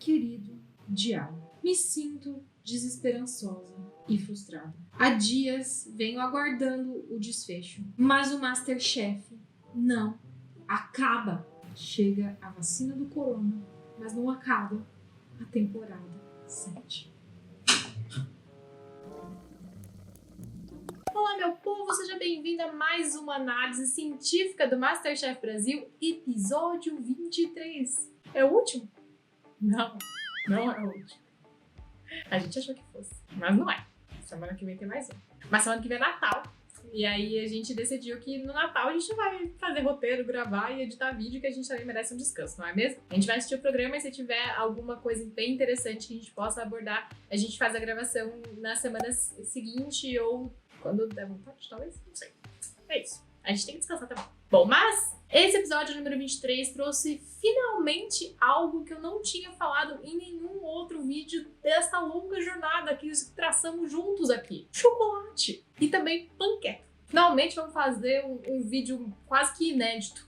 Querido diário, me sinto desesperançosa e frustrada. Há dias venho aguardando o desfecho, mas o MasterChef não acaba. Chega a vacina do corona, mas não acaba a temporada 7. Olá, meu povo, seja bem-vindo a mais uma análise científica do MasterChef Brasil, episódio 23. É o último? Não, não é o último. A gente achou que fosse, mas não é. Semana que vem tem mais um. Mas semana que vem é Natal. E aí a gente decidiu que no Natal a gente vai fazer roteiro, gravar e editar vídeo, que a gente também merece um descanso, não é mesmo? A gente vai assistir o programa e se tiver alguma coisa bem interessante que a gente possa abordar, a gente faz a gravação na semana seguinte ou quando der vontade, talvez, não sei. É isso. A gente tem que descansar também. Bom, mas esse episódio número 23 trouxe finalmente algo que eu não tinha falado em nenhum outro vídeo dessa longa jornada que traçamos juntos aqui. Chocolate e também panqueca. Finalmente vamos fazer um vídeo quase que inédito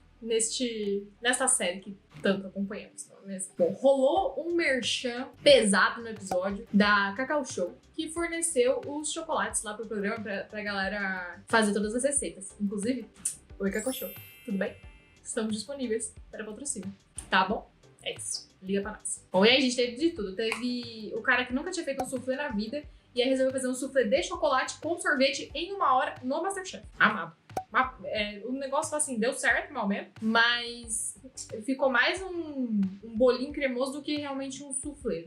nessa série que tanto acompanhamos, não é mesmo? Bom, rolou um merchan pesado no episódio da Cacau Show, que forneceu os chocolates lá pro programa pra galera fazer todas as receitas. Inclusive, oi Cacau Show, tudo bem? Estamos disponíveis para patrocínio, tá bom? É isso, liga pra nós. Bom, e aí a gente teve de tudo. Teve o cara que nunca tinha feito um soufflé na vida e aí resolveu fazer um soufflé de chocolate com sorvete em 1 hora no MasterChef. Amado. O negócio assim, deu certo no momento, mas ficou mais um bolinho cremoso do que realmente um soufflé.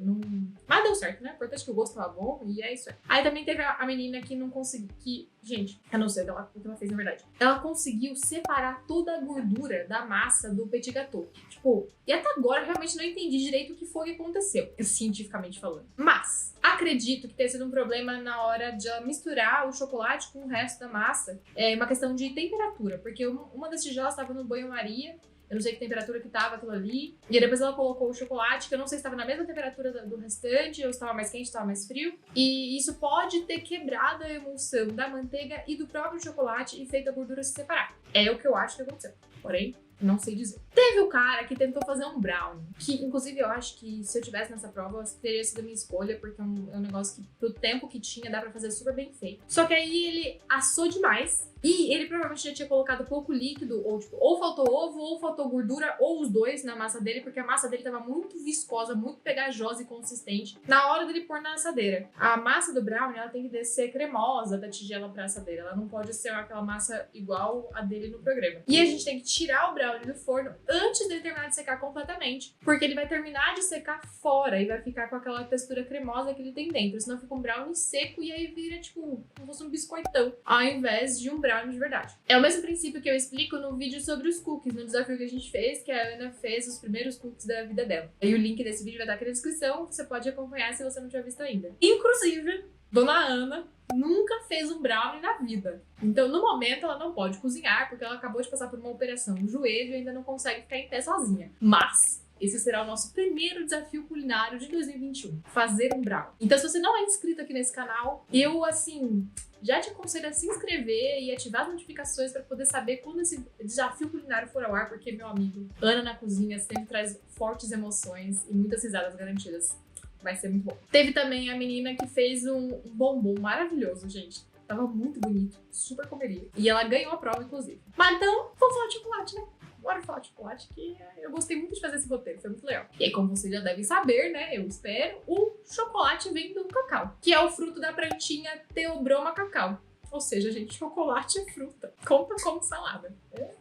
Mas deu certo, né? Importante que o gosto tava bom e é isso aí. Aí também teve a menina que não conseguiu, gente, eu não sei o que ela fez na verdade. Ela conseguiu separar toda a gordura da massa do petit gâteau. Tipo, e até agora eu realmente não entendi direito o que foi que aconteceu, cientificamente falando. Mas acredito que tenha sido um problema na hora de misturar o chocolate com o resto da massa. É uma questão de temperatura, porque uma das tigelas estava no banho-maria, eu não sei que temperatura que tava aquilo ali, e aí depois ela colocou o chocolate, que eu não sei se estava na mesma temperatura do restante, ou estava mais quente, estava mais frio, e isso pode ter quebrado a emulsão da manteiga e do próprio chocolate e feito a gordura se separar. É o que eu acho que aconteceu, porém, não sei dizer. Teve o cara que tentou fazer um brownie, que inclusive eu acho que se eu tivesse nessa prova, teria sido a minha escolha, porque é um negócio que pro tempo que tinha dá pra fazer super bem feito. Só que aí ele assou demais e ele provavelmente já tinha colocado pouco líquido, ou tipo, ou faltou ovo, ou faltou gordura, ou os dois na massa dele, porque a massa dele tava muito viscosa, muito pegajosa e consistente na hora dele pôr na assadeira. A massa do brownie, ela tem que descer cremosa da tigela pra assadeira, ela não pode ser aquela massa igual a dele no programa. E a gente tem que tirar o brownie do forno antes dele terminar de secar completamente, porque ele vai terminar de secar fora e vai ficar com aquela textura cremosa que ele tem dentro, senão fica um brownie seco e aí vira tipo como se fosse um biscoitão, ao invés de um brownie de verdade. É o mesmo princípio que eu explico no vídeo sobre os cookies, no desafio que a gente fez, que a Ana fez os primeiros cookies da vida dela. E o link desse vídeo vai estar aqui na descrição, você pode acompanhar se você não tiver visto ainda. Inclusive, Dona Ana nunca fez um brownie na vida. Então, no momento, ela não pode cozinhar, porque ela acabou de passar por uma operação no joelho e ainda não consegue ficar em pé sozinha. Mas esse será o nosso primeiro desafio culinário de 2021, fazer um brownie. Então, se você não é inscrito aqui nesse canal, eu, assim, já te aconselho a se inscrever e ativar as notificações para poder saber quando esse desafio culinário for ao ar, porque, meu amigo, Ana na cozinha sempre traz fortes emoções e muitas risadas garantidas. Vai ser muito bom. Teve também a menina que fez um bombom maravilhoso, gente. Tava muito bonito, super comeria. E ela ganhou a prova, inclusive. Mas então, vamos falar de chocolate, né? Bora falar de chocolate, que eu gostei muito de fazer esse roteiro, foi muito legal. E aí, como vocês já devem saber, né, eu espero, o chocolate vem do cacau, que é o fruto da plantinha Theobroma cacau. Ou seja, gente, chocolate é fruta. Conta como salada.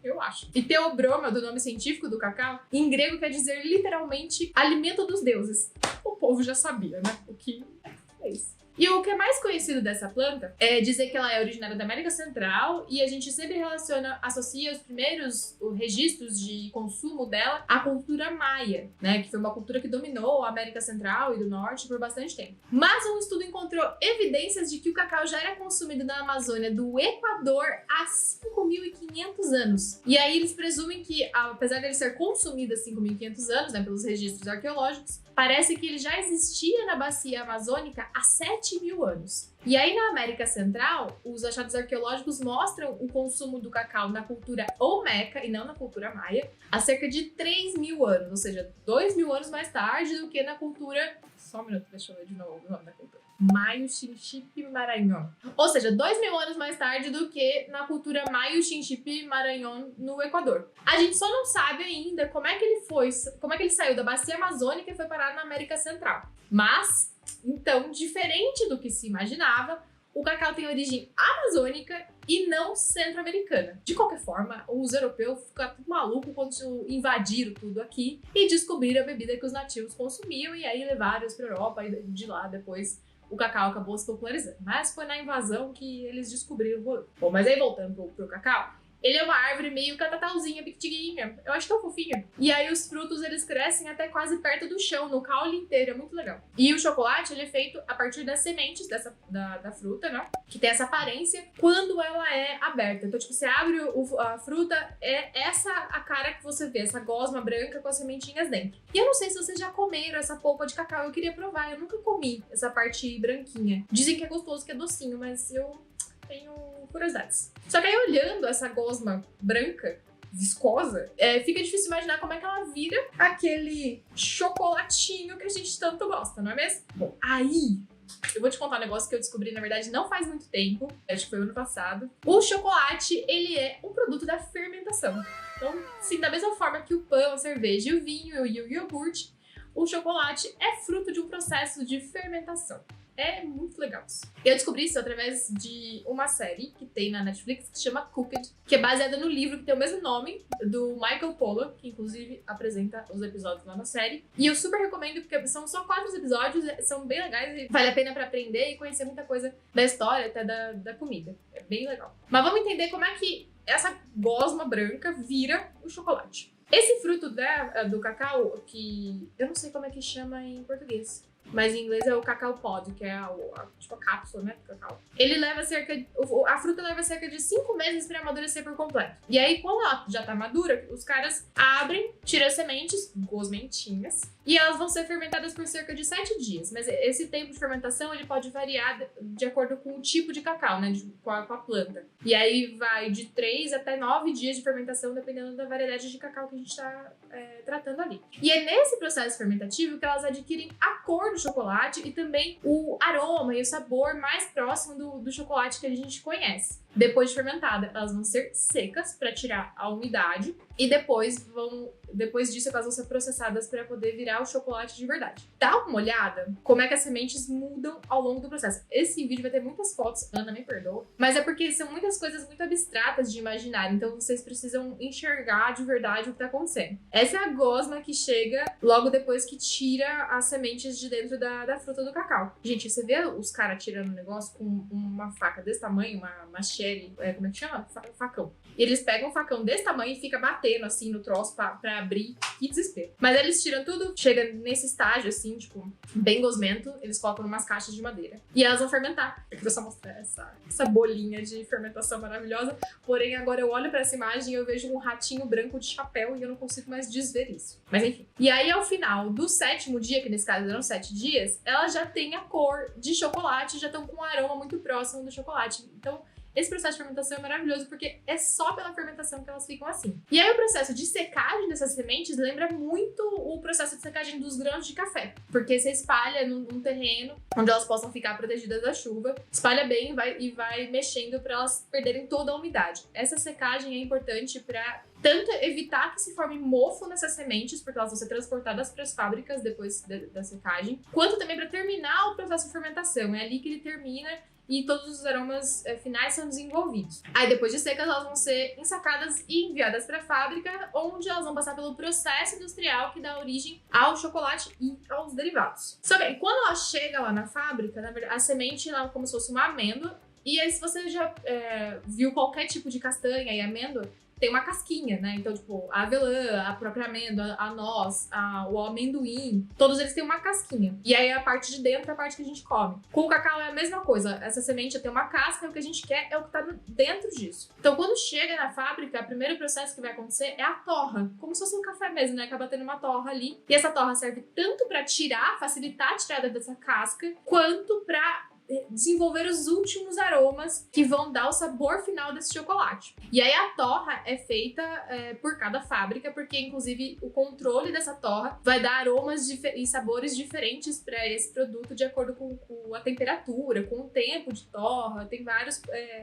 Eu acho. E Theobroma, do nome científico do cacau, em grego quer dizer literalmente alimento dos deuses. O povo já sabia, né? O que é isso. E o que é mais conhecido dessa planta é dizer que ela é originária da América Central e a gente sempre associa os primeiros registros de consumo dela à cultura maia, né? Que foi uma cultura que dominou a América Central e do Norte por bastante tempo. Mas um estudo encontrou evidências de que o cacau já era consumido na Amazônia do Equador há 5.500 anos. E aí eles presumem que, apesar de ele ser consumido há 5.500 anos, né, pelos registros arqueológicos, parece que ele já existia na bacia amazônica há 7.000 anos. E aí, na América Central, os achados arqueológicos mostram o consumo do cacau na cultura olmeca e não na cultura maia há cerca de 3.000 anos, ou seja, 2.000 anos mais tarde do que na cultura... Só um minuto, deixa eu ver de novo o nome da cultura. Maio-Xinchipe-Maranhão. Ou seja, 2.000 anos mais tarde do que na cultura Maio-Xinchipe-Maranhão no Equador. A gente só não sabe ainda como é que ele saiu da bacia amazônica e foi parar na América Central. Mas, então, diferente do que se imaginava, o cacau tem origem amazônica e não centro-americana. De qualquer forma, os europeus ficaram tudo malucos quando invadiram tudo aqui e descobriram a bebida que os nativos consumiam e aí levaram-os para a Europa e de lá depois o cacau acabou se popularizando. Mas foi na invasão que eles descobriram o rolê. Bom, mas aí voltando pro cacau, ele é uma árvore meio catatauzinha, pequitininha. Eu acho tão fofinha. E aí os frutos, eles crescem até quase perto do chão, no caule inteiro. É muito legal. E o chocolate, ele é feito a partir das sementes da fruta, né? Que tem essa aparência quando ela é aberta. Então, tipo, você abre a fruta, é essa a cara que você vê. Essa gosma branca com as sementinhas dentro. E eu não sei se vocês já comeram essa polpa de cacau. Eu queria provar. Eu nunca comi essa parte branquinha. Dizem que é gostoso, que é docinho, mas eu tenho curiosidades. Só que aí, olhando essa gosma branca, viscosa, fica difícil imaginar como é que ela vira aquele chocolatinho que a gente tanto gosta, não é mesmo? Bom, aí eu vou te contar um negócio que eu descobri, na verdade, não faz muito tempo. Acho que foi ano passado. O chocolate, ele é um produto da fermentação. Então, sim, da mesma forma que o pão, a cerveja, o vinho e o iogurte, o chocolate é fruto de um processo de fermentação. É muito legal isso. Eu descobri isso através de uma série que tem na Netflix que se chama Cooked, que é baseada no livro que tem o mesmo nome, do Michael Pollan, que inclusive apresenta os episódios lá na série. E eu super recomendo, porque são só 4 episódios, são bem legais e vale a pena pra aprender e conhecer muita coisa da história, até da comida. É bem legal. Mas vamos entender como é que essa gosma branca vira o chocolate. Esse fruto do cacau, que eu não sei como é que chama em português, mas em inglês é o cacau pod, que é tipo a cápsula, né, do cacau. A fruta leva cerca de 5 meses para amadurecer por completo. E aí, quando ela já tá madura, os caras abrem, tiram as sementes, gosmentinhas, e elas vão ser fermentadas por cerca de 7 dias. Mas esse tempo de fermentação, ele pode variar de acordo com o tipo de cacau, né, com a planta. E aí vai de 3 até 9 dias de fermentação, dependendo da variedade de cacau que a gente tá tratando ali. E é nesse processo fermentativo que elas adquirem a cor do chocolate e também o aroma e o sabor mais próximo do chocolate que a gente conhece. Depois de fermentada, elas vão ser secas para tirar a umidade e depois disso elas vão ser processadas para poder virar o chocolate de verdade. Dá uma olhada como é que as sementes mudam ao longo do processo. Esse vídeo vai ter muitas fotos, Ana, me perdoa, mas é porque são muitas coisas muito abstratas de imaginar, então vocês precisam enxergar de verdade o que tá acontecendo. Essa é a gosma que chega logo depois que tira as sementes de dentro da fruta do cacau. Gente, você vê os caras tirando o negócio com uma faca desse tamanho, uma machete, como é que chama? Facão. E eles pegam um facão desse tamanho e fica batendo assim no troço pra abrir. Que desespero. Mas eles tiram tudo, chega nesse estágio assim, tipo, bem gosmento, eles colocam em umas caixas de madeira. E elas vão fermentar. Eu queria só mostrar essa bolinha de fermentação maravilhosa. Porém, agora eu olho pra essa imagem e eu vejo um ratinho branco de chapéu e eu não consigo mais desver isso. Mas enfim. E aí, ao final do 7º dia, que nesse caso eram 7 dias, elas já têm a cor de chocolate, já estão com um aroma muito próximo do chocolate. Então, esse processo de fermentação é maravilhoso porque é só pela fermentação que elas ficam assim. E aí o processo de secagem dessas sementes lembra muito o processo de secagem dos grãos de café. Porque você espalha num terreno onde elas possam ficar protegidas da chuva, espalha bem e vai mexendo para elas perderem toda a umidade. Essa secagem é importante para tanto evitar que se forme mofo nessas sementes, porque elas vão ser transportadas para as fábricas depois da secagem, quanto também para terminar o processo de fermentação. É ali que ele termina e todos os aromas finais são desenvolvidos. Aí, depois de secas, elas vão ser ensacadas e enviadas para a fábrica, onde elas vão passar pelo processo industrial que dá origem ao chocolate e aos derivados. Só que quando ela chega lá na fábrica, na verdade, a semente ela é como se fosse uma amêndoa. E aí, se você já viu qualquer tipo de castanha e amêndoa, tem uma casquinha, né? Então, tipo, a avelã, a própria amêndoa, a noz, o amendoim, todos eles têm uma casquinha. E aí a parte de dentro é a parte que a gente come. Com o cacau é a mesma coisa. Essa semente tem uma casca e o que a gente quer é o que tá dentro disso. Então, quando chega na fábrica, o primeiro processo que vai acontecer é a torra. Como se fosse um café mesmo, né? Acaba tendo uma torra ali. E essa torra serve tanto pra facilitar a tirada dessa casca, quanto pra desenvolver os últimos aromas que vão dar o sabor final desse chocolate. E aí a torra é feita por cada fábrica, porque inclusive o controle dessa torra vai dar aromas e sabores diferentes para esse produto de acordo com a temperatura, com o tempo de torra. Tem vários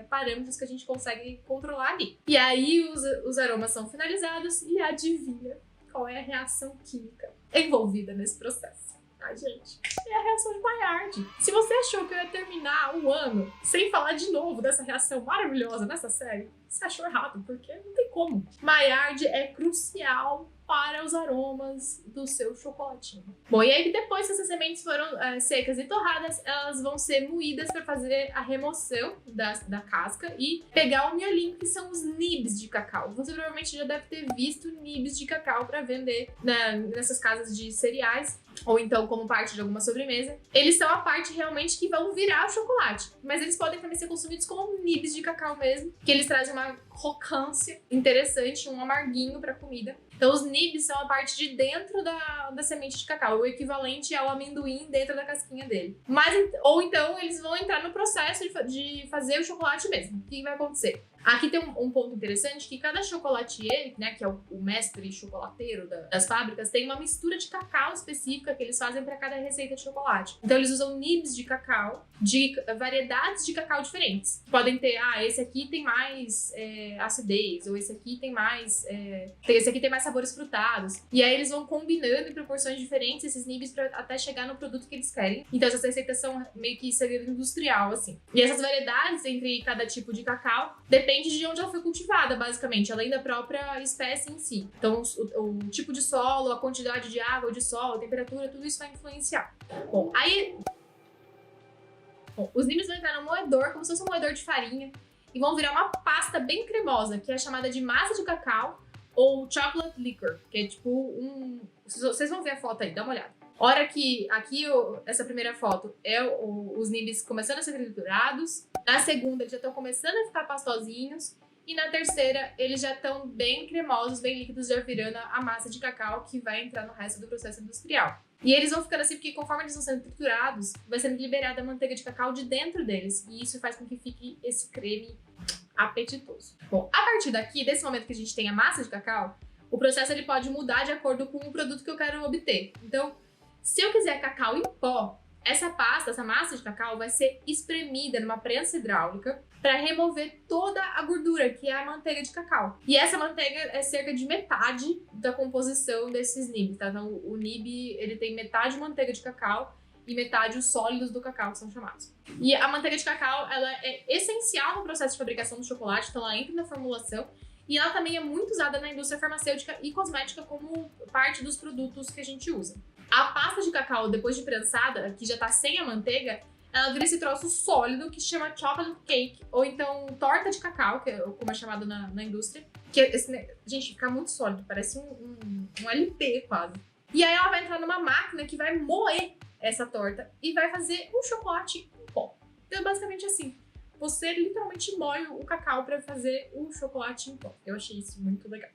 parâmetros que a gente consegue controlar ali. E aí os aromas são finalizados e adivinha qual é a reação química envolvida nesse processo. Gente, é a reação de Maillard. Se você achou que eu ia terminar o ano sem falar de novo dessa reação maravilhosa nessa série, você achou errado, porque não tem como. Maillard é crucial para os aromas do seu chocolatinho. Bom, e aí depois que essas sementes foram secas e torradas, elas vão ser moídas para fazer a remoção da casca e pegar o miolinho, que são os nibs de cacau. Você provavelmente já deve ter visto nibs de cacau para vender nessas casas de cereais, ou então como parte de alguma sobremesa. Eles são a parte realmente que vão virar o chocolate, mas eles podem também ser consumidos como nibs de cacau mesmo, que eles trazem uma crocância interessante, um amarguinho para comida. Então os nibs são a parte de dentro da semente de cacau, o equivalente ao amendoim dentro da casquinha dele. Ou então eles vão entrar no processo de fazer o chocolate mesmo. O que vai acontecer? Aqui tem um ponto interessante, que cada chocolatier, né, que é o mestre chocolateiro das fábricas, tem uma mistura de cacau específica que eles fazem para cada receita de chocolate. Então eles usam nibs de cacau, de variedades de cacau diferentes. Podem ter, esse aqui tem mais acidez, ou esse aqui tem mais sabores frutados. E aí eles vão combinando em proporções diferentes esses nibs para até chegar no produto que eles querem. Então essas receitas são meio que segredo industrial, assim. E essas variedades entre cada tipo de cacau depende de onde ela foi cultivada, basicamente, além da própria espécie em si. Então, o tipo de solo, a quantidade de água, de sol, a temperatura, tudo isso vai influenciar. Bom, os nibs vão entrar no moedor, como se fosse um moedor de farinha, e vão virar uma pasta bem cremosa, que é chamada de massa de cacau ou chocolate liquor, que é tipo Vocês vão ver a foto aí, dá uma olhada. Hora que essa primeira foto é os nibs começando a ser triturados, na segunda eles já estão começando a ficar pastosinhos, e na terceira eles já estão bem cremosos, bem líquidos, já virando a massa de cacau que vai entrar no resto do processo industrial. E eles vão ficando assim porque conforme eles vão sendo triturados, vai sendo liberada a manteiga de cacau de dentro deles, e isso faz com que fique esse creme apetitoso. Bom, a partir daqui, desse momento que a gente tem a massa de cacau, o processo ele pode mudar de acordo com o produto que eu quero obter. Então, se eu quiser cacau em pó, essa massa de cacau vai ser espremida numa prensa hidráulica para remover toda a gordura, que é a manteiga de cacau. E essa manteiga é cerca de metade da composição desses nibs, tá? Então, o nib, ele tem metade manteiga de cacau e metade os sólidos do cacau, que são chamados. E a manteiga de cacau, ela é essencial no processo de fabricação do chocolate, então ela entra na formulação. E ela também é muito usada na indústria farmacêutica e cosmética como parte dos produtos que a gente usa. A pasta de cacau, depois de prensada, que já tá sem a manteiga, ela vira esse troço sólido que se chama chocolate cake, ou então torta de cacau, que é como é chamado na indústria. Que gente, fica muito sólido, parece um LP quase. E aí ela vai entrar numa máquina que vai moer essa torta e vai fazer um chocolate em pó. Então, basicamente assim, você literalmente moe o cacau para fazer o chocolate em pó. Eu achei isso muito legal.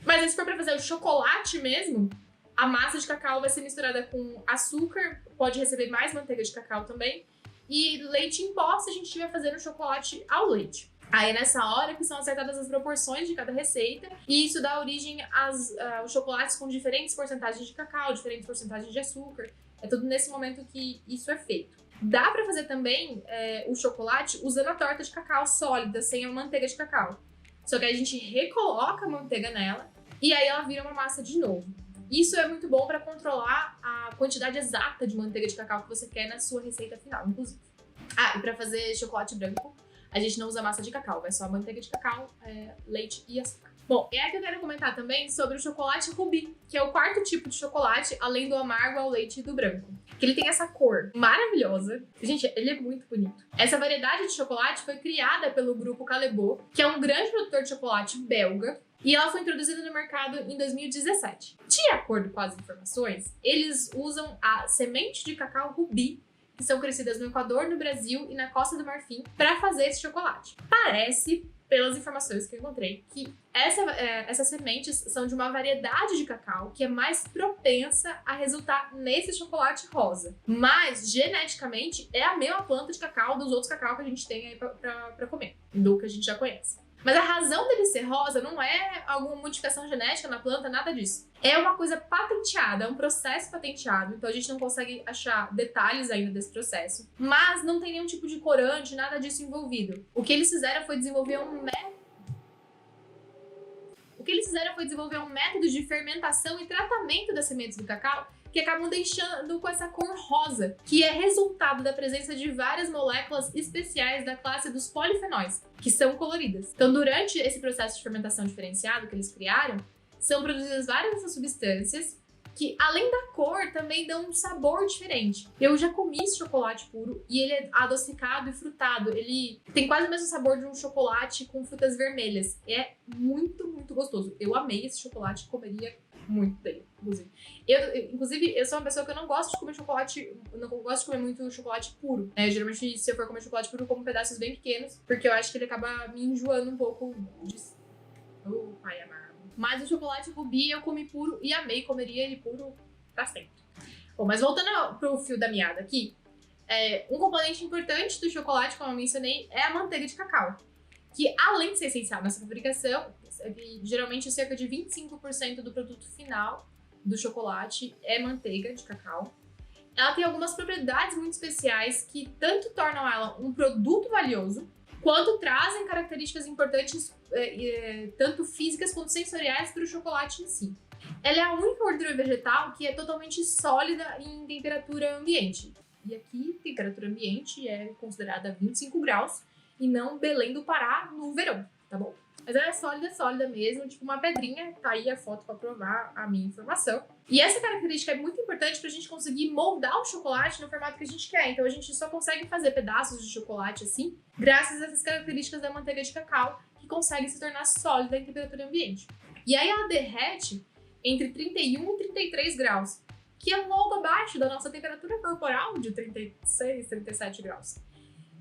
Mas se for para fazer o chocolate mesmo, a massa de cacau vai ser misturada com açúcar, pode receber mais manteiga de cacau também, e leite em pó se a gente estiver fazendo chocolate ao leite. Aí é nessa hora que são acertadas as proporções de cada receita, e isso dá origem aos chocolates com diferentes porcentagens de cacau, diferentes porcentagens de açúcar. É tudo nesse momento que isso é feito. Dá pra fazer também o chocolate usando a torta de cacau sólida, sem a manteiga de cacau. Só que aí a gente recoloca a manteiga nela e aí ela vira uma massa de novo. Isso é muito bom para controlar a quantidade exata de manteiga de cacau que você quer na sua receita final, inclusive. E para fazer chocolate branco, a gente não usa massa de cacau, vai só manteiga de cacau, leite e açúcar. Bom, e aqui eu quero comentar também sobre o chocolate rubi, que é o quarto tipo de chocolate, além do amargo ao leite e do branco. Que ele tem essa cor maravilhosa. Gente, ele é muito bonito. Essa variedade de chocolate foi criada pelo grupo Callebaut, que é um grande produtor de chocolate belga, e ela foi introduzida no mercado em 2017. De acordo com as informações, eles usam a semente de cacau rubi, que são crescidas no Equador, no Brasil e na Costa do Marfim, para fazer esse chocolate. Parece, pelas informações que eu encontrei, que essas sementes são de uma variedade de cacau que é mais propensa a resultar nesse chocolate rosa. Mas, geneticamente, é a mesma planta de cacau dos outros cacau que a gente tem aí pra comer, do que a gente já conhece. Mas a razão dele ser rosa não é alguma modificação genética na planta, nada disso. É uma coisa patenteada, é um processo patenteado, então a gente não consegue achar detalhes ainda desse processo. Mas não tem nenhum tipo de corante, nada disso envolvido. O que eles fizeram foi desenvolver um método de fermentação e tratamento das sementes do cacau que acabam deixando com essa cor rosa, que é resultado da presença de várias moléculas especiais da classe dos polifenóis, que são coloridas. Então, durante esse processo de fermentação diferenciado que eles criaram, são produzidas várias dessas substâncias que, além da cor, também dão um sabor diferente. Eu já comi esse chocolate puro e ele é adocicado e frutado. Ele tem quase o mesmo sabor de um chocolate com frutas vermelhas. É muito, muito gostoso. Eu amei esse chocolate, comeria muito dele, inclusive. Eu sou uma pessoa que eu não gosto de comer chocolate, eu não gosto de comer muito chocolate puro. Geralmente, se eu for comer chocolate puro, eu como pedaços bem pequenos, porque eu acho que ele acaba me enjoando um pouco disso. Oh, pai amado. Mas o chocolate rubi eu comi puro e amei, comeria ele puro pra sempre. Bom, mas voltando pro fio da meada aqui, um componente importante do chocolate, como eu mencionei, é a manteiga de cacau, que além de ser essencial nessa fabricação, geralmente cerca de 25% do produto final do chocolate é manteiga de cacau. Ela tem algumas propriedades muito especiais que tanto tornam ela um produto valioso, quanto trazem características importantes, tanto físicas quanto sensoriais, para o chocolate em si. Ela é a única gordura vegetal que é totalmente sólida em temperatura ambiente. E aqui, temperatura ambiente é considerada 25 graus e não Belém do Pará no verão, tá bom? Mas ela é sólida mesmo, tipo uma pedrinha. Tá aí a foto para provar a minha informação. E essa característica é muito importante pra gente conseguir moldar o chocolate no formato que a gente quer. Então a gente só consegue fazer pedaços de chocolate assim, graças a essas características da manteiga de cacau, que consegue se tornar sólida em temperatura ambiente. E aí ela derrete entre 31 e 33 graus, que é logo abaixo da nossa temperatura corporal de 36, 37 graus.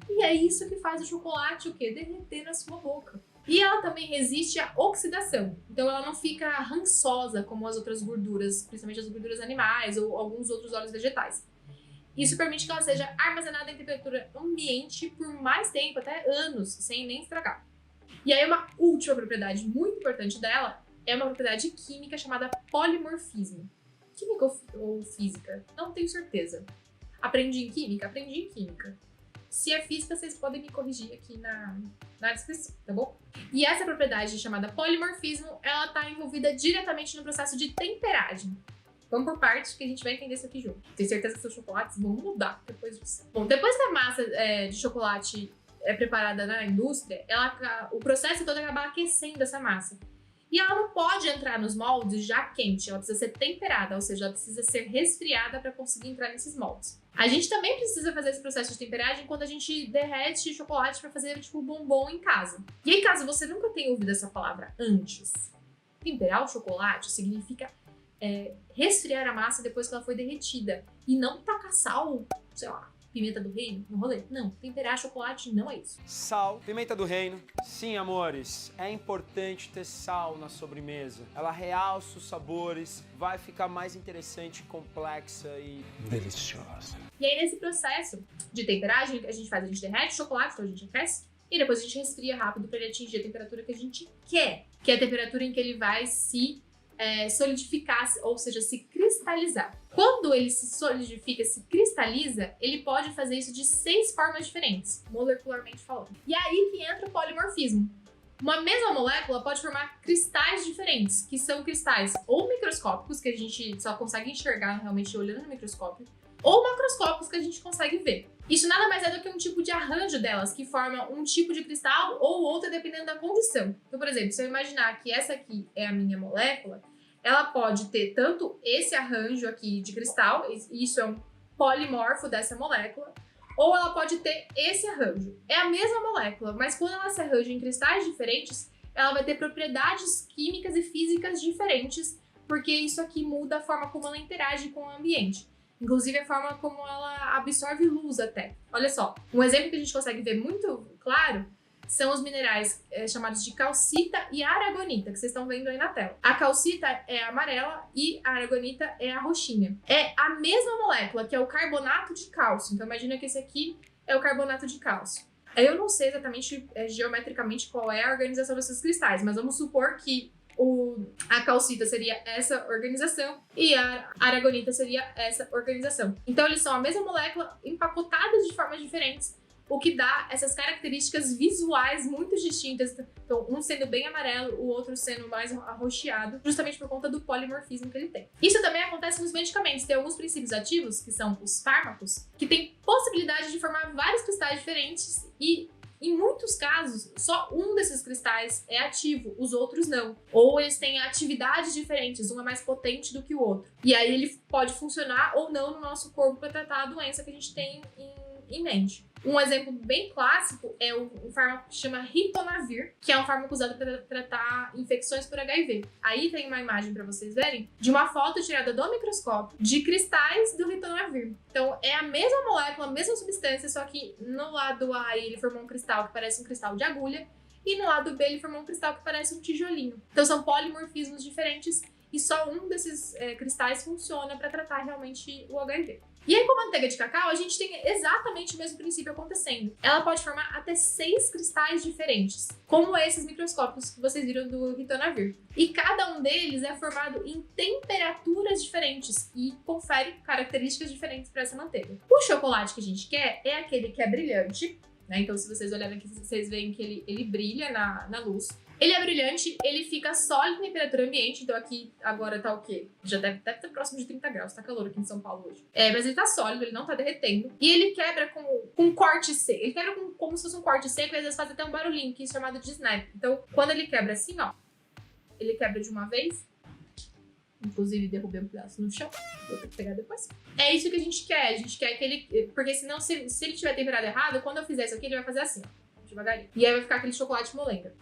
E é isso que faz o chocolate o quê? Derreter na sua boca. E ela também resiste à oxidação. Então ela não fica rançosa como as outras gorduras, principalmente as gorduras animais ou alguns outros óleos vegetais. Isso permite que ela seja armazenada em temperatura ambiente por mais tempo, até anos, sem nem estragar. E aí uma última propriedade muito importante dela é uma propriedade química chamada polimorfismo. Química ou física? Não tenho certeza. Aprendi em química? Aprendi em química. Se é física, vocês podem me corrigir aqui na descrição, tá bom? E essa propriedade chamada polimorfismo, ela tá envolvida diretamente no processo de temperagem. Vamos por partes que a gente vai entender isso aqui junto. Tenho certeza que seus chocolates vão mudar depois disso. Bom, depois que a massa de chocolate é preparada na indústria, o processo todo acaba aquecendo essa massa. E ela não pode entrar nos moldes já quente, ela precisa ser temperada, ou seja, ela precisa ser resfriada para conseguir entrar nesses moldes. A gente também precisa fazer esse processo de temperagem quando a gente derrete chocolate para fazer tipo bombom em casa. E aí, caso você nunca tenha ouvido essa palavra antes, temperar o chocolate significa resfriar a massa depois que ela foi derretida e não tacar sal, sei lá, pimenta do reino no rolê. Não, temperar chocolate não é isso. Sal, pimenta do reino. Sim, amores, é importante ter sal na sobremesa. Ela realça os sabores, vai ficar mais interessante, complexa e deliciosa. E aí, nesse processo de temperagem, que a gente derrete o chocolate, então a gente aquece, e depois a gente resfria rápido para ele atingir a temperatura que a gente quer, que é a temperatura em que ele vai se solidificar, ou seja, se cristalizar. Quando ele se solidifica, se cristaliza, ele pode fazer isso de 6 formas diferentes, molecularmente falando. E aí que entra o polimorfismo. Uma mesma molécula pode formar cristais diferentes, que são cristais ou microscópicos, que a gente só consegue enxergar realmente olhando no microscópio, ou macroscópicos que a gente consegue ver. Isso nada mais é do que um tipo de arranjo delas, que forma um tipo de cristal ou outra dependendo da condição. Então, por exemplo, se eu imaginar que essa aqui é a minha molécula, ela pode ter tanto esse arranjo aqui de cristal, isso é um polimorfo dessa molécula, ou ela pode ter esse arranjo. É a mesma molécula, mas quando ela se arranja em cristais diferentes, ela vai ter propriedades químicas e físicas diferentes, porque isso aqui muda a forma como ela interage com o ambiente. Inclusive a forma como ela absorve luz até. Olha só, um exemplo que a gente consegue ver muito claro são os minerais chamados de calcita e aragonita, que vocês estão vendo aí na tela. A calcita é a amarela e a aragonita é a roxinha. É a mesma molécula, que é o carbonato de cálcio. Então imagina que esse aqui é o carbonato de cálcio. Eu não sei exatamente geometricamente qual é a organização desses cristais, mas vamos supor que a calcita seria essa organização e a aragonita seria essa organização. Então eles são a mesma molécula empacotadas de formas diferentes, o que dá essas características visuais muito distintas. Então, um sendo bem amarelo, o outro sendo mais arroxeado, justamente por conta do polimorfismo que ele tem. Isso também acontece nos medicamentos. Tem alguns princípios ativos, que são os fármacos, que têm possibilidade de formar vários cristais diferentes e, em muitos casos, só um desses cristais é ativo, os outros não. Ou eles têm atividades diferentes, um é mais potente do que o outro. E aí ele pode funcionar ou não no nosso corpo para tratar a doença que a gente tem em mente. Um exemplo bem clássico é um fármaco que chama ritonavir, que é um fármaco usado para tratar infecções por HIV. Aí tem uma imagem para vocês verem de uma foto tirada do microscópio de cristais do ritonavir. Então é a mesma molécula, a mesma substância, só que no lado A ele formou um cristal que parece um cristal de agulha e no lado B ele formou um cristal que parece um tijolinho. Então são polimorfismos diferentes e só um desses cristais funciona para tratar realmente o HIV. E aí, com a manteiga de cacau, a gente tem exatamente o mesmo princípio acontecendo. Ela pode formar até 6 cristais diferentes, como esses microscópios que vocês viram do ritonavir. E cada um deles é formado em temperaturas diferentes e confere características diferentes para essa manteiga. O chocolate que a gente quer é aquele que é brilhante, né? Então, se vocês olharem aqui, vocês veem que ele brilha na luz. Ele é brilhante, ele fica sólido em temperatura ambiente, então aqui agora tá o quê? Já deve estar próximo de 30 graus, tá calor aqui em São Paulo hoje. Mas ele tá sólido, ele não tá derretendo. E ele quebra com corte seco, ele quebra como se fosse um corte seco e às vezes faz até um barulhinho, que é chamado de snap. Então, quando ele quebra assim, ó, ele quebra de uma vez. Inclusive, derrubei um pedaço no chão, vou ter que pegar depois. É isso que a gente quer que ele... Porque senão, se ele tiver temperado errado, quando eu fizer isso aqui, ele vai fazer assim, ó, devagarinho. E aí vai ficar aquele chocolate molenga.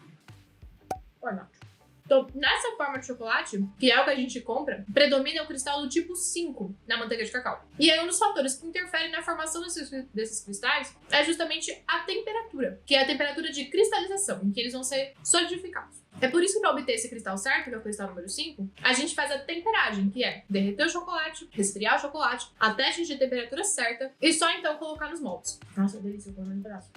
Então, nessa forma de chocolate, que é o que a gente compra, predomina o cristal do tipo 5 na manteiga de cacau. E aí, um dos fatores que interferem na formação desses cristais é justamente a temperatura, que é a temperatura de cristalização, em que eles vão ser solidificados. É por isso que, para obter esse cristal certo, que é o cristal número 5, a gente faz a temperagem, que é derreter o chocolate, resfriar o chocolate, até atingir a temperatura certa, e só então colocar nos moldes. Nossa, delícia, eu vou comer um pedaço.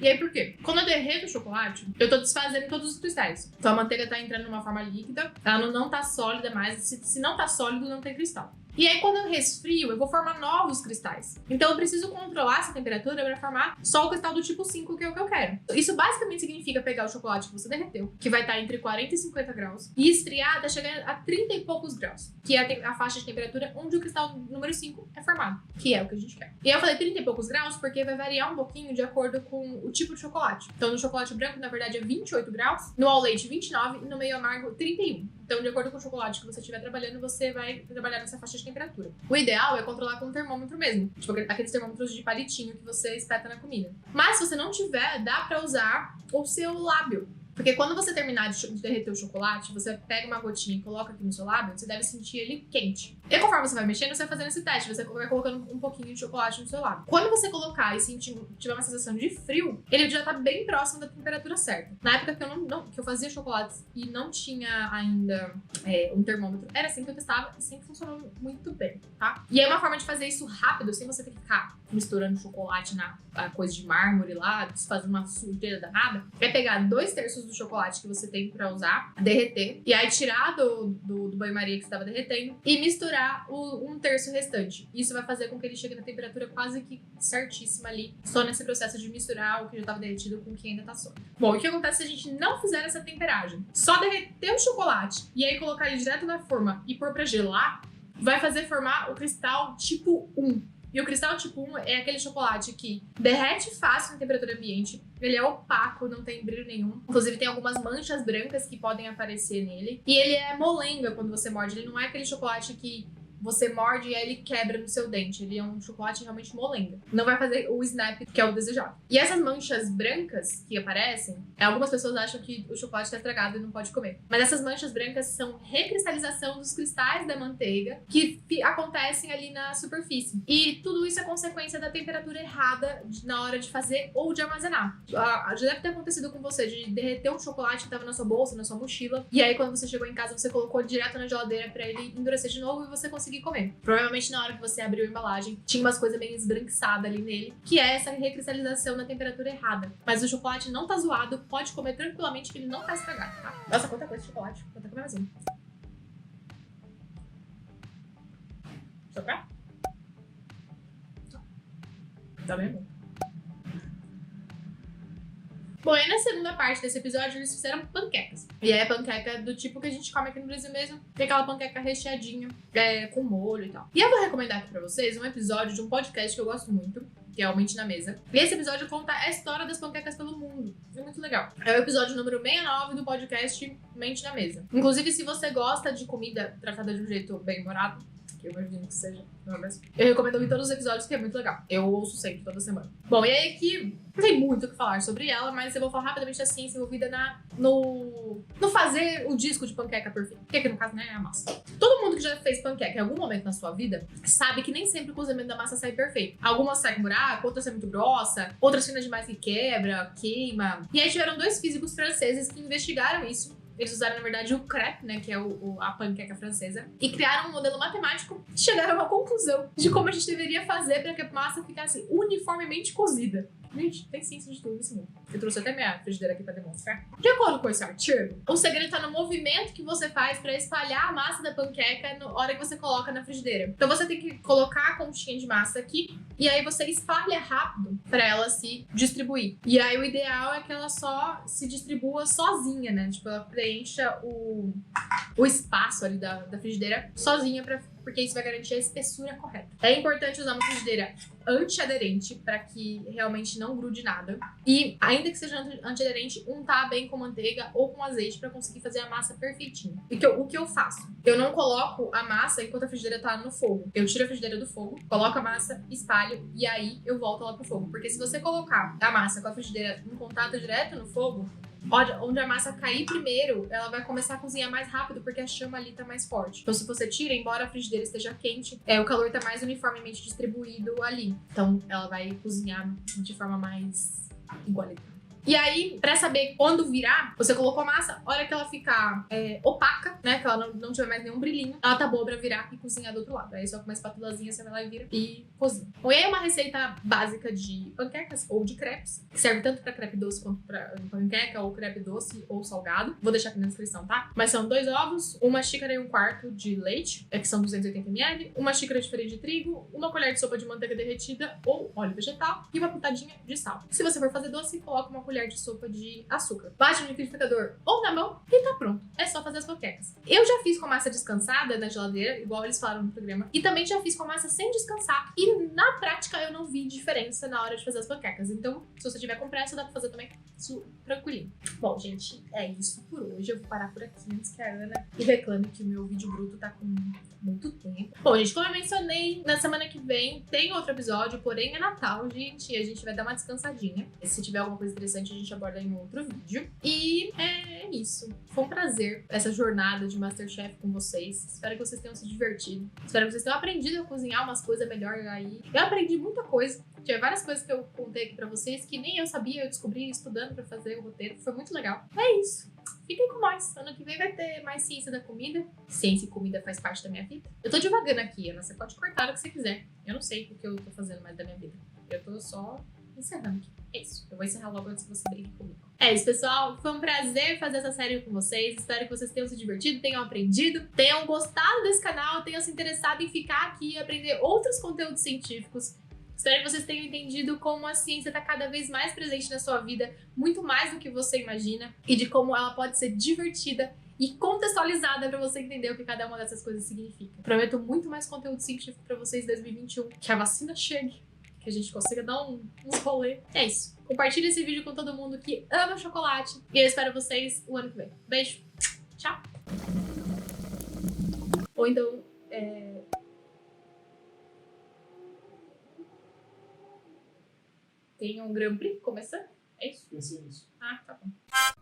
E aí, por quê? Quando eu derreto o chocolate, eu tô desfazendo todos os cristais. Então a manteiga tá entrando numa forma líquida, ela não tá sólida mais. Se não tá sólido, não tem cristal. E aí, quando eu resfrio, eu vou formar novos cristais. Então eu preciso controlar essa temperatura para formar só o cristal do tipo 5, que é o que eu quero. Isso basicamente significa pegar o chocolate que você derreteu, que vai estar entre 40 e 50 graus, e esfriar até chegar a 30 e poucos graus, que é a faixa de temperatura onde o cristal número 5 é formado, que é o que a gente quer. E eu falei 30 e poucos graus porque vai variar um pouquinho de acordo com o tipo de chocolate. Então no chocolate branco, na verdade, é 28 graus, no ao leite 29 e no meio amargo 31. Então, de acordo com o chocolate que você estiver trabalhando, você vai trabalhar nessa faixa de temperatura. O ideal é controlar com um termômetro mesmo. Tipo, aqueles termômetros de palitinho que você espeta na comida. Mas, se você não tiver, dá pra usar o seu lábio. Porque quando você terminar de derreter o chocolate, você pega uma gotinha e coloca aqui no seu lábio, você deve sentir ele quente. E conforme você vai mexendo, você vai fazendo esse teste, você vai colocando um pouquinho de chocolate no seu lábio. Quando você colocar e tiver uma sensação de frio, ele já tá bem próximo da temperatura certa. Na época que eu fazia chocolates e não tinha ainda um termômetro, era assim que eu testava e sempre funcionou muito bem, tá? E é uma forma de fazer isso rápido, sem você ter que ficar misturando chocolate na a coisa de mármore lá, fazendo uma sujeira danada, é pegar 2/3 do chocolate que você tem pra usar, derreter, e aí tirar do banho-maria que você tava derretendo e misturar o 1/3 restante. Isso vai fazer com que ele chegue na temperatura quase que certíssima ali, só nesse processo de misturar o que já tava derretido com o que ainda tá sólido. Bom, o que acontece se a gente não fizer essa temperagem? Só derreter o chocolate e aí colocar ele direto na forma e pôr pra gelar, vai fazer formar o cristal tipo 1. E o cristal tipo 1 é aquele chocolate que derrete fácil em temperatura ambiente, ele é opaco, não tem brilho nenhum. Inclusive tem algumas manchas brancas que podem aparecer nele. E ele é molenga quando você morde, ele não é aquele chocolate que você morde e aí ele quebra no seu dente. Ele é um chocolate realmente molenga. Não vai fazer o snap que é o desejado. E essas manchas brancas que aparecem, algumas pessoas acham que o chocolate tá estragado e não pode comer. Mas essas manchas brancas são recristalização dos cristais da manteiga que acontecem ali na superfície. E tudo isso é consequência da temperatura errada na hora de fazer ou de armazenar. Já deve ter acontecido com você de derreter um chocolate que tava na sua bolsa, na sua mochila, e aí quando você chegou em casa você colocou direto na geladeira pra ele endurecer de novo e você conseguir comer. Provavelmente na hora que você abriu a embalagem tinha umas coisas meio esbranquiçadas ali nele, que é essa recristalização na temperatura errada. Mas o chocolate não tá zoado, pode comer tranquilamente que ele não tá estragado, tá? Nossa, quanta coisa de chocolate. Vou até comer mais um. Só pra? Tá bem bom. Bom, e na segunda parte desse episódio eles fizeram panquecas. E é panqueca do tipo que a gente come aqui no Brasil mesmo. Tem aquela panqueca recheadinha, com molho e tal. E eu vou recomendar aqui pra vocês um episódio de um podcast que eu gosto muito, que é o Mente na Mesa. E esse episódio conta a história das panquecas pelo mundo. É muito legal. É o episódio número 69 do podcast Mente na Mesa. Inclusive, se você gosta de comida tratada de um jeito bem humorado, que eu imagino que seja, não é mesmo? Eu recomendo ouvir todos os episódios, que é muito legal. Eu ouço sempre, toda semana. Bom, e aí aqui não tem muito o que falar sobre ela, mas eu vou falar rapidamente da ciência envolvida no fazer o disco de panqueca perfeito. Que aqui no caso, né, é a massa. Todo mundo que já fez panqueca em algum momento na sua vida sabe que nem sempre o cozimento da massa sai perfeito. Algumas saem com buraco, outras saem muito grossa, outras finas demais que quebra, queima. E aí tiveram 2 físicos franceses que investigaram isso. Eles usaram, na verdade, o crepe, né, que é a panqueca francesa, e criaram um modelo matemático e chegaram a uma conclusão de como a gente deveria fazer para que a massa ficasse uniformemente cozida. Gente, tem ciência de tudo nesse mundo. Eu trouxe até minha frigideira aqui pra demonstrar. De acordo com esse artigo, o segredo tá no movimento que você faz pra espalhar a massa da panqueca na hora que você coloca na frigideira. Então você tem que colocar a conchinha de massa aqui e aí você espalha rápido pra ela se distribuir. E aí o ideal é que ela só se distribua sozinha, né? Tipo, ela preencha o espaço ali da frigideira sozinha porque isso vai garantir a espessura correta. É importante usar uma frigideira antiaderente para que realmente não grude nada. E ainda que seja antiaderente, untar bem com manteiga ou com azeite para conseguir fazer a massa perfeitinha. E o que eu faço? Eu não coloco a massa enquanto a frigideira tá no fogo. Eu tiro a frigideira do fogo, coloco a massa, espalho e aí eu volto ela pro fogo. Porque se você colocar a massa com a frigideira em contato direto no fogo, onde a massa cair primeiro, ela vai começar a cozinhar mais rápido porque a chama ali tá mais forte. Então se você tira, embora a frigideira esteja quente, o calor tá mais uniformemente distribuído ali. Então ela vai cozinhar de forma mais igualitária. E aí, pra saber quando virar, você colocou a massa, a hora que ela ficar opaca, né, que ela não tiver mais nenhum brilhinho, ela tá boa pra virar e cozinhar do outro lado. Aí só com uma espátulazinha você vai lá e vira e cozinha. Bom, e aí uma receita básica de panquecas ou de crepes, que serve tanto pra crepe doce quanto pra panqueca ou crepe doce ou salgado. Vou deixar aqui na descrição, tá? Mas são 2 ovos, 1 xícara e 1/4 de leite, que são 280 ml, 1 xícara de farinha de trigo, 1 colher de sopa de manteiga derretida ou óleo vegetal e uma pitadinha de sal. Se você for fazer doce, coloca uma colher de sopa de açúcar. Bate no liquidificador ou na mão e tá pronto. É só fazer as panquecas. Eu já fiz com a massa descansada na geladeira, igual eles falaram no programa, e também já fiz com a massa sem descansar. E na prática eu não vi diferença na hora de fazer as panquecas. Então, se você tiver com pressa, dá pra fazer também tranquilinho. Bom, gente, é isso por hoje. Eu vou parar por aqui antes que a Ana reclame que o meu vídeo bruto tá com muito tempo. Bom, gente, como eu mencionei, na semana que vem tem outro episódio, porém é Natal, gente, e a gente vai dar uma descansadinha. Se tiver alguma coisa interessante, a gente aborda em um outro vídeo. E é isso. Foi um prazer essa jornada de MasterChef com vocês. Espero que vocês tenham se divertido. Espero que vocês tenham aprendido a cozinhar umas coisas melhor aí. Eu aprendi muita coisa. Tinha várias coisas que eu contei aqui pra vocês que nem eu sabia, eu descobri estudando pra fazer o roteiro. Foi muito legal. É isso. fiquem com nós. Ano que vem vai ter mais ciência da comida. Ciência e comida faz parte da minha vida. Eu tô devagando aqui, Ana. Você pode cortar o que você quiser. Eu não sei o que eu tô fazendo mais da minha vida. Eu tô só encerrando aqui. É isso. Eu vou encerrar logo antes que você brinque comigo. É isso, pessoal. Foi um prazer fazer essa série com vocês. Espero que vocês tenham se divertido, tenham aprendido, tenham gostado desse canal, tenham se interessado em ficar aqui e aprender outros conteúdos científicos. Espero que vocês tenham entendido como a ciência está cada vez mais presente na sua vida, muito mais do que você imagina, e de como ela pode ser divertida e contextualizada para você entender o que cada uma dessas coisas significa. Prometo muito mais conteúdo científico para vocês em 2021, que a vacina chegue, que a gente consiga dar uns rolê. É isso. Compartilhe esse vídeo com todo mundo que ama chocolate. E eu espero vocês o ano que vem. Beijo. Tchau. Ou então, tem um Grand Prix começando? É isso? Pensei nisso. Ah, tá bom.